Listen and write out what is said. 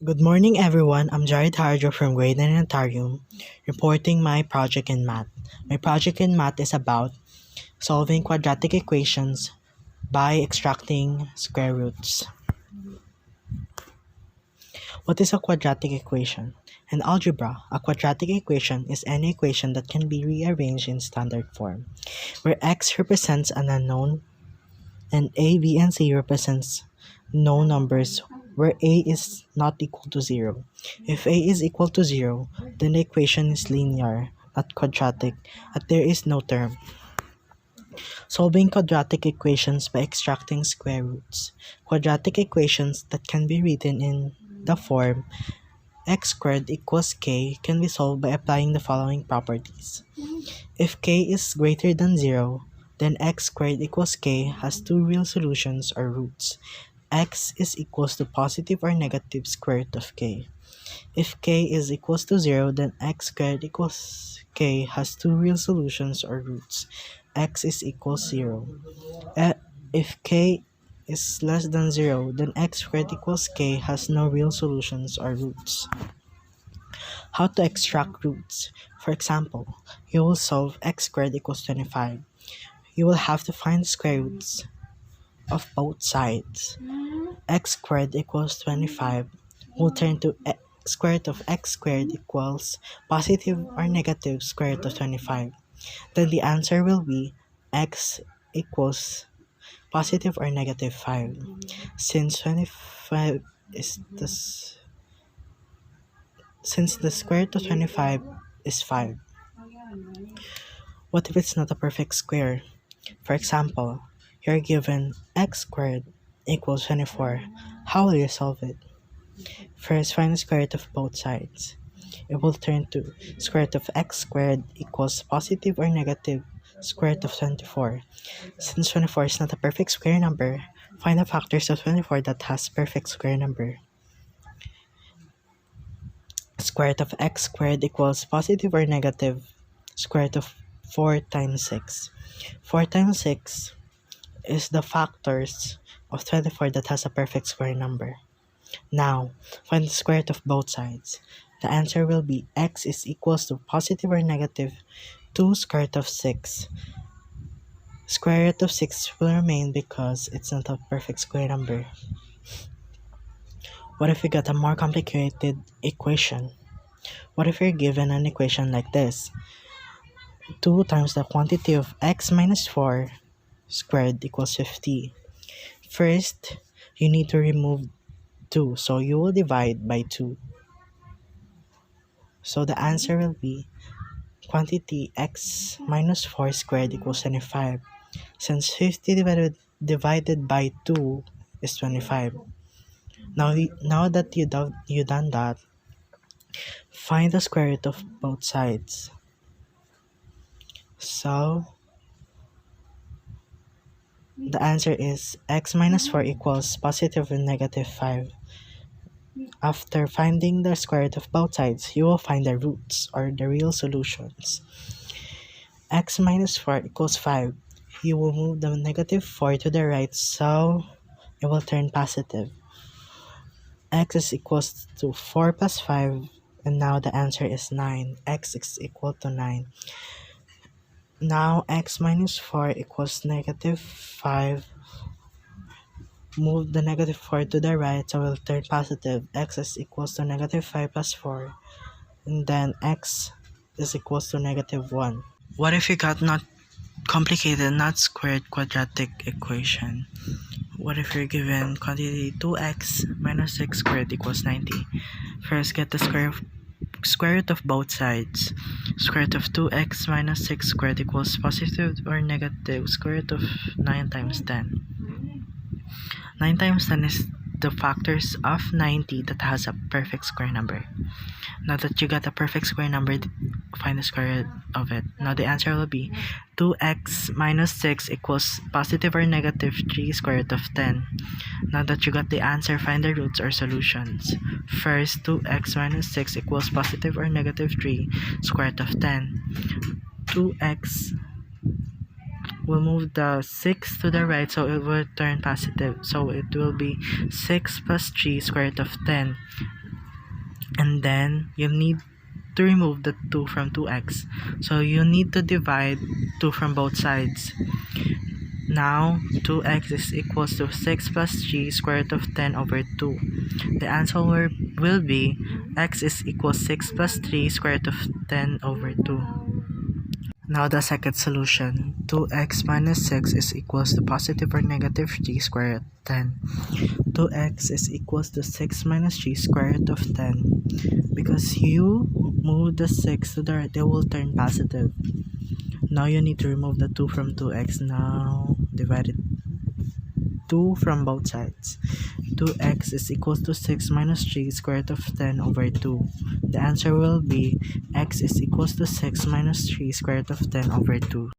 Good morning, everyone. I'm Jhared Jardio from grade 9 Ontario, reporting my project in math. My project in math is about solving quadratic equations by extracting square roots. What is a quadratic equation? In algebra, a quadratic equation is any equation that can be rearranged in standard form, where x represents an unknown and a, b, and c represents known numbers where a is not equal to 0. If a is equal to 0, then the equation is linear, not quadratic, and there is no term. Solving quadratic equations by extracting square roots. Quadratic equations that can be written in the form x squared equals k can be solved by applying the following properties. If k is greater than 0, then x squared equals k has two real solutions or roots. X is equals to positive or negative square root of k. If k is equals to 0, then x squared equals k has two real solutions or roots. X is equals 0. If k is less than 0, then x squared equals k has no real solutions or roots. How to extract roots? For example, you will solve x squared equals 25. You will have to find the square roots of both sides. X squared equals 25 will turn to x square root of x squared equals positive or negative square root of 25. Then the answer will be x equals positive or negative 5. Since 25 is since the square root of 25 is 5. What if it's not a perfect square? For example, you're given x squared equals 24. How will you solve it? First, find the square root of both sides. It will turn to square root of x squared equals positive or negative square root of 24. Since 24 is not a perfect square number, find the factors of 24 that has perfect square number. Square root of x squared equals positive or negative square root of 4 times 6. 4 times 6 is the factors of 24 that has a perfect square number. Now, find the square root of both sides. The answer will be x is equals to positive or negative 2 square root of 6. Square root of 6 will remain because it's not a perfect square number. What if we got a more complicated equation? What if you're given an equation like this? 2 times the quantity of x minus 4 squared equals 50. First, you need to remove 2, so you will divide by 2. So the answer will be quantity x minus 4 squared equals 25. Since 50 divided by 2 is 25. Now that you done that, find the square root of both sides. So the answer is x minus 4 equals positive and negative 5. After finding the square root of both sides, you will find the roots or the real solutions. X minus 4 equals 5. You will move the negative 4 to the right, so it will turn positive. X is equals to 4 plus 5, and now the answer is 9. X is equal to 9. Now x minus 4 equals negative 5. Move the negative 4 to the right, so it will turn positive. X is equals to negative 5 plus 4, and then x is equals to negative 1. What if you got not complicated, not squared quadratic equation? What if you're given quantity 2x minus 6 squared equals 90? First, get the square root of both sides. Square root of 2x minus 6 squared equals positive or negative square root of 9 times 10. 9 times 10 is the factors of 90 that has a perfect square number. Now that you got a perfect square number, find the square root of it. Now the answer will be 2x minus 6 equals positive or negative 3 square root of 10. Now that you got the answer, find the roots or solutions. First, 2x minus 6 equals positive or negative 3 square root of 10. 2x will move the 6 to the right, so it will turn positive. So it will be 6 plus 3 square root of 10. And then you need to remove the 2 from 2x. So you need to divide 2 from both sides. Now 2x is equals to 6 plus 3 square root of 10 over 2. The answer will be x is equals 6 plus 3 square root of 10 over 2. Now the second solution, 2x minus 6 is equals to positive or negative 3 square root of 10. 2x is equals to 6 minus 3 square root of 10. Because you move the 6 to the right, they will turn positive. Now you need to remove the 2 from 2x. Now divide it 2 from both sides. 2x is equals to 6 minus 3 square root of 10 over 2. The answer will be x is equals to 6 minus 3 square root of 10 over 2.